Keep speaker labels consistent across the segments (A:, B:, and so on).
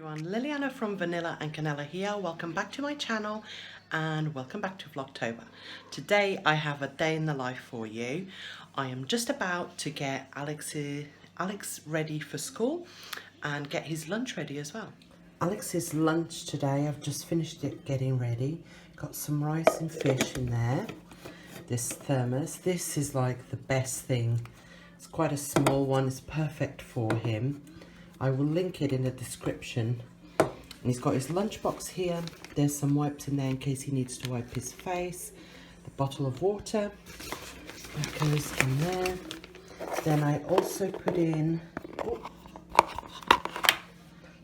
A: everyone, Liliana from Vanillandcanela here. Welcome back to my channel and welcome back to Vlogtober. Today I have a day in the life for you. I am just about to get Alex ready for school and get his lunch ready as well. Alex's lunch today, I've just finished it getting ready. Got some rice and fish in there. This thermos, this is like the best thing. It's quite a small one, it's perfect for him. I will link it in the description. And he's got his lunchbox here. There's some wipes in there in case he needs to wipe his face. The bottle of water that goes in there. Then I also put in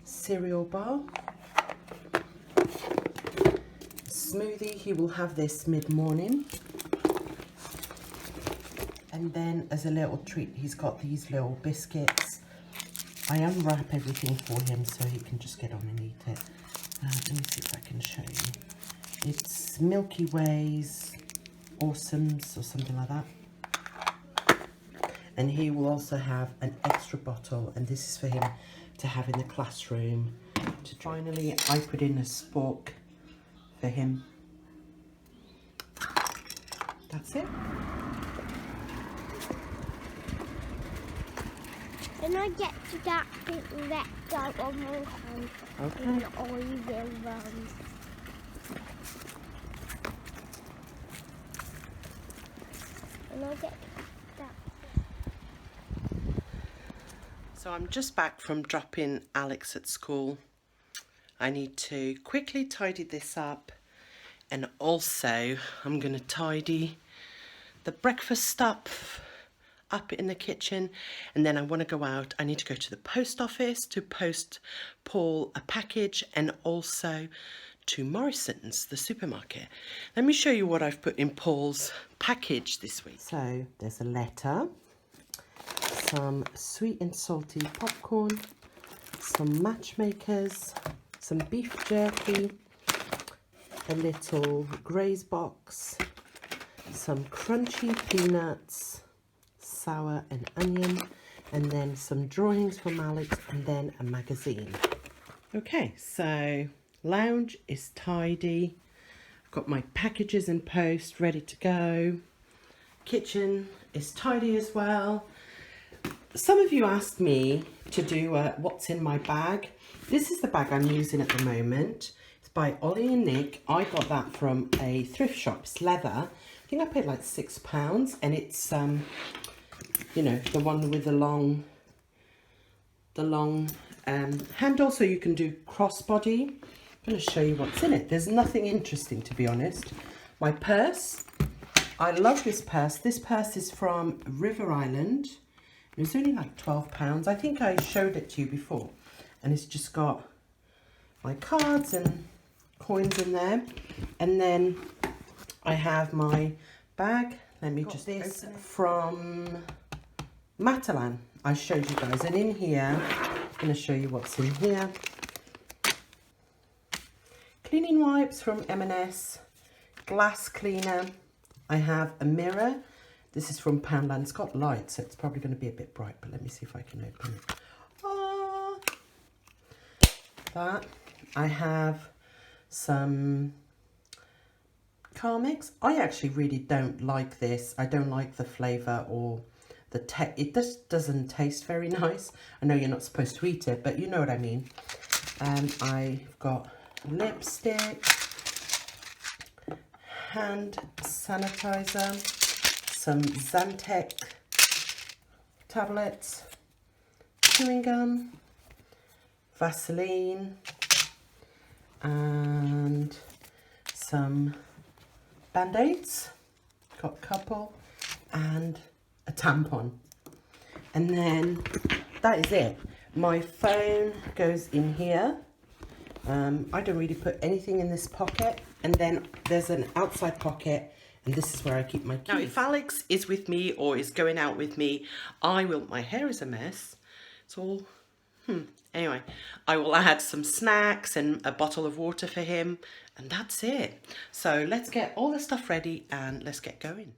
A: cereal bar. Smoothie, he will have this mid-morning. And then as a little treat, he's got these little biscuits. I unwrap everything for him so he can just get on and eat it. Let me see if I can show you. It's Milky Ways, Awesomes or something like that. And he will also have an extra bottle, and this is for him to have in the classroom. Finally, I put in a spork for him. That's it.
B: When I get to that bit, let go on my hand.
A: Okay.
B: And I will run. When I get that.
A: So I'm just back from dropping Alex at school. I need to quickly tidy this up, and also I'm going to tidy the breakfast stuff up in the kitchen, and then I want to go out. I need to go to the post office to post Paul a package, and also to Morrison's, the supermarket. Let me show you what I've put in Paul's package this week. So there's a letter, some sweet and salty popcorn, some matchmakers, some beef jerky, a little graze box, some crunchy peanuts, sour and onion, and then some drawings from Alex, and then a magazine. Okay, so lounge is tidy. I've got my packages in post ready to go. Kitchen is tidy as well. Some of you asked me to do what's in my bag. This is the bag I'm using at the moment. It's by Ollie and Nick. I got that from a thrift shop. It's leather. I think I paid like £6, and it's you know, the one with the long handle, so you can do crossbody. I'm going to show you what's in it. There's nothing interesting, to be honest. My purse. I love this purse. This purse is from River Island. It was only like £12. I think I showed it to you before. And it's just got my cards and coins in there. And then I have my bag. Let me just open it. From Matalan, I showed you guys, and in here, I'm going to show you what's in here. Cleaning wipes from M&S, glass cleaner. I have a mirror. This is from Poundland. It's got light, so it's probably going to be a bit bright, but let me see if I can open it. That. I have some Carmex. I actually really don't like this. I don't like the flavour or it just doesn't taste very nice. I know you're not supposed to eat it, but you know what I mean. And I've got lipstick, hand sanitizer, some Zantac tablets, chewing gum, Vaseline, and some Band-Aids. Got a couple, and a tampon. And then that is it. My phone goes in here. I don't really put anything in this pocket. And then there's an outside pocket, and this is where I keep my keys. Now, if Alex is with me or is going out with me, my hair is a mess. It's all, Anyway, I will add some snacks and a bottle of water for him, and that's it. So let's get all the stuff ready and let's get going.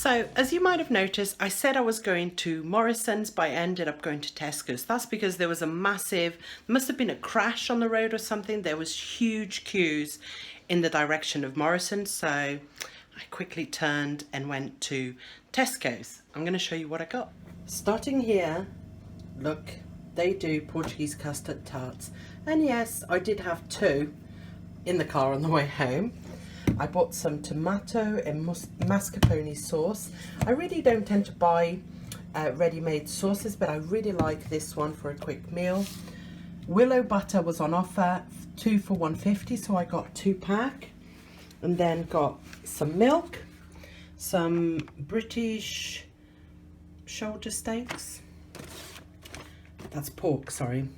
A: So, as you might have noticed, I said I was going to Morrison's, but I ended up going to Tesco's. That's because there was a massive, must have been a crash on the road or something. There was huge queues in the direction of Morrison's, so I quickly turned and went to Tesco's. I'm going to show you what I got. Starting here, look, they do Portuguese custard tarts. And yes, I did have 2 in the car on the way home. I bought some tomato and mascarpone sauce. I really don't tend to buy ready-made sauces, but I really like this one for a quick meal. Willow butter was on offer, 2 for $1.50, so I got 2-pack. And then got some milk, some British shoulder steaks. That's pork, sorry.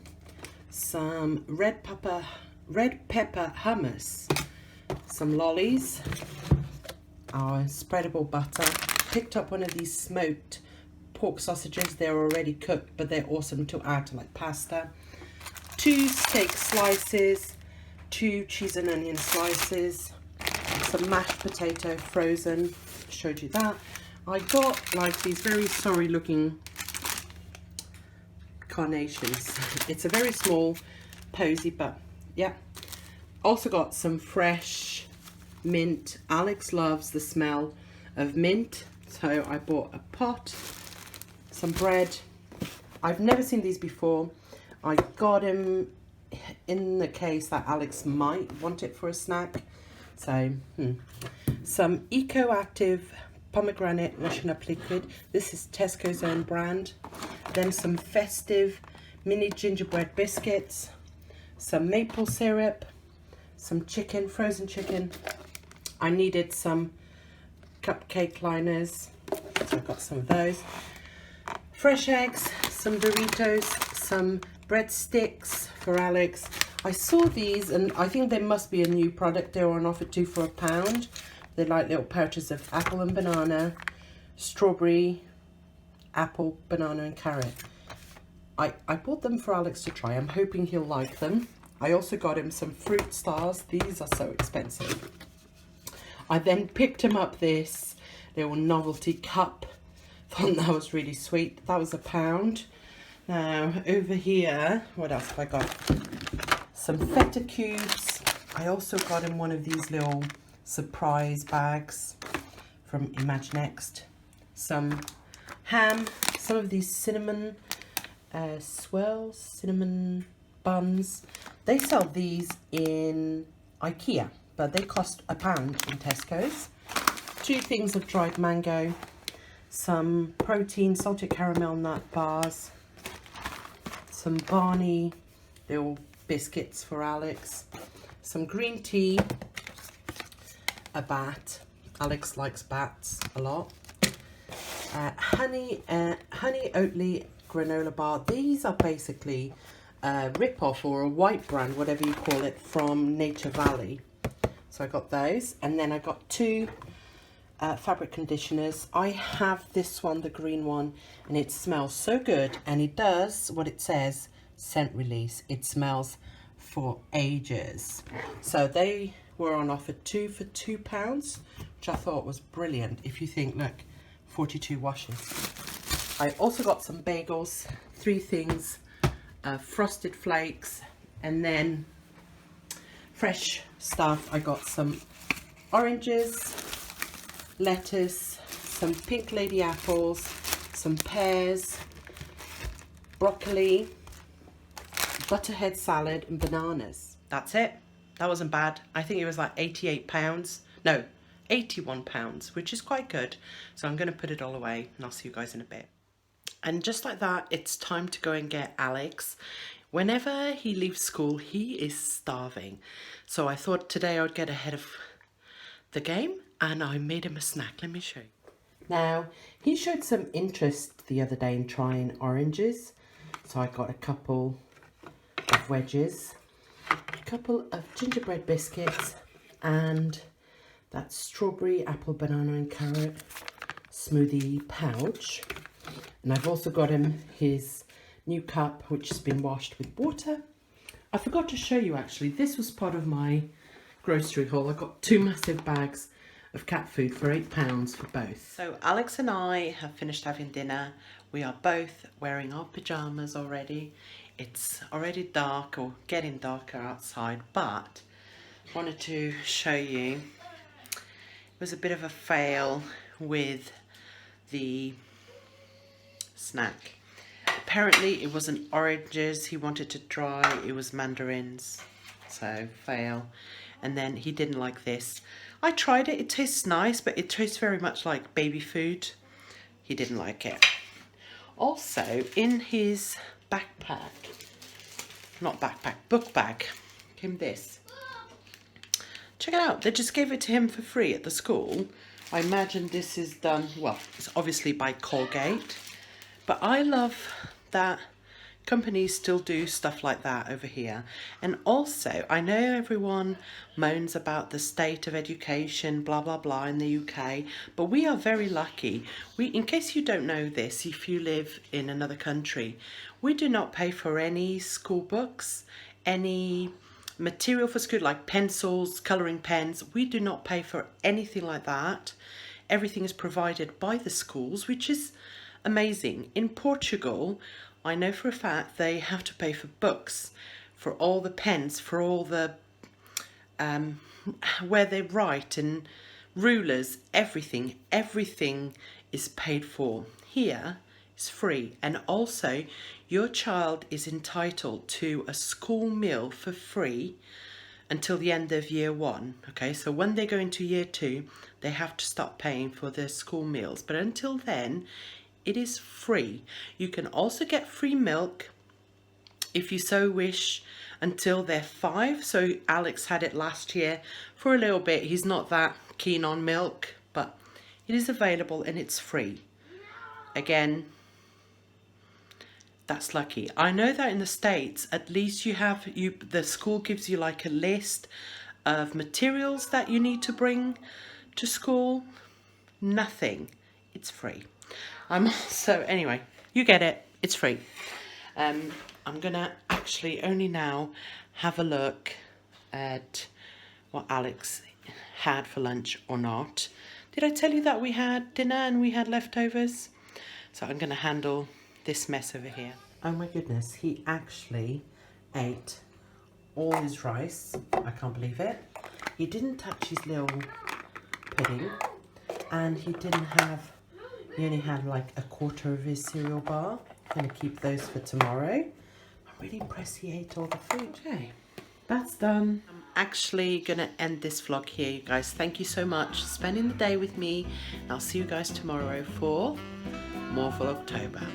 A: Some red pepper hummus. Some lollies, our spreadable butter. Picked up one of these smoked pork sausages. They're already cooked, but they're awesome to add to like pasta. 2 steak slices, 2 cheese and onion slices, some mashed potato frozen. Showed you that. I got like these very sorry looking carnations. It's a very small posy, but yeah. Also got some fresh mint. Alex loves the smell of mint, so I bought a pot, some bread. I've never seen these before. I got him in the case that Alex might want it for a snack. So some Eco-Active pomegranate washing up liquid. This is Tesco's own brand. Then some festive mini gingerbread biscuits, some maple syrup, some chicken, frozen chicken. I needed some cupcake liners, so I got some of those. Fresh eggs, some Doritos, some breadsticks for Alex. I saw these and I think they must be a new product. They were on offer 2 for £1. They're like little pouches of apple and banana, strawberry, apple, banana and carrot. I bought them for Alex to try. I'm hoping he'll like them. I also got him some fruit stars. These are so expensive. I then picked him up this little novelty cup. Thought that was really sweet. That was £1. Now over here, what else have I got? Some feta cubes. I also got him one of these little surprise bags from Imaginext. Some ham, some of these cinnamon swirls, cinnamon buns. They sell these in IKEA, but they cost £1 in Tesco's. 2 things of dried mango, some protein salted caramel nut bars, some Barney little biscuits for Alex, some green tea, a bat. Alex likes bats a lot. Honey Oatly granola bar. These are basically a rip-off or a white brand, whatever you call it, from Nature Valley. So I got those, and then I got 2 fabric conditioners. I have this one, the green one, and it smells so good, and it does what it says, scent release. It smells for ages. So they were on offer 2 for £2, which I thought was brilliant. If you think, look, 42 washes. I also got some bagels, 3 things, frosted flakes, and then fresh stuff. I got some oranges, lettuce, some pink lady apples, some pears, broccoli, butterhead salad and bananas. That's it. That wasn't bad. I think it was like £88. No, £81, which is quite good. So I'm going to put it all away and I'll see you guys in a bit. And just like that, it's time to go and get Alex. Whenever he leaves school, he is starving. So I thought today I'd get ahead of the game and I made him a snack. Let me show you. Now, he showed some interest the other day in trying oranges. So I got a couple of wedges, a couple of gingerbread biscuits, and that strawberry, apple, banana and carrot smoothie pouch. And I've also got him his new cup, which has been washed with water. I forgot to show you actually, this was part of my grocery haul. I got 2 massive bags of cat food for £8 for both. So Alex and I have finished having dinner. We are both wearing our pyjamas already. It's already dark or getting darker outside, but I wanted to show you. It was a bit of a fail with the snack. Apparently it wasn't oranges he wanted to try, it was mandarins. So fail. And then he didn't like this. I tried it, it tastes nice, but it tastes very much like baby food. He didn't like it. Also, in his backpack, not backpack, book bag, came this. Check it out, they just gave it to him for free at the school. I imagine this is done, well, it's obviously by Colgate, but I love that companies still do stuff like that over here. And also, I know everyone moans about the state of education, blah, blah, blah, in the UK, but we are very lucky. In case you don't know this, if you live in another country, we do not pay for any school books, any material for school, like pencils, colouring pens. We do not pay for anything like that. Everything is provided by the schools, which is amazing. In Portugal, I know for a fact they have to pay for books, for all the pens, for all the where they write, and rulers, everything is paid for. Here it's free, and also your child is entitled to a school meal for free until the end of year 1. Okay, so when they go into year 2, they have to start paying for their school meals, but until then it is free. You can also get free milk if you so wish until they're 5. So Alex had it last year for a little bit. He's not that keen on milk, but it is available and it's free. Again, that's lucky. I know that in the States, at least the school gives you like a list of materials that you need to bring to school. Nothing. It's free. I'm also, anyway, you get it, it's free. I'm gonna actually only now have a look at what Alex had for lunch or not. Did I tell you that we had dinner and we had leftovers? So I'm gonna handle this mess over here. Oh my goodness, he actually ate all his rice. I can't believe it. He didn't touch his little pudding, and he only had like a quarter of his cereal bar. I'm gonna keep those for tomorrow. I'm really impressed he ate all the food. Okay, that's done. I'm actually gonna end this vlog here, you guys. Thank you so much for spending the day with me. I'll see you guys tomorrow for more Vlogtober.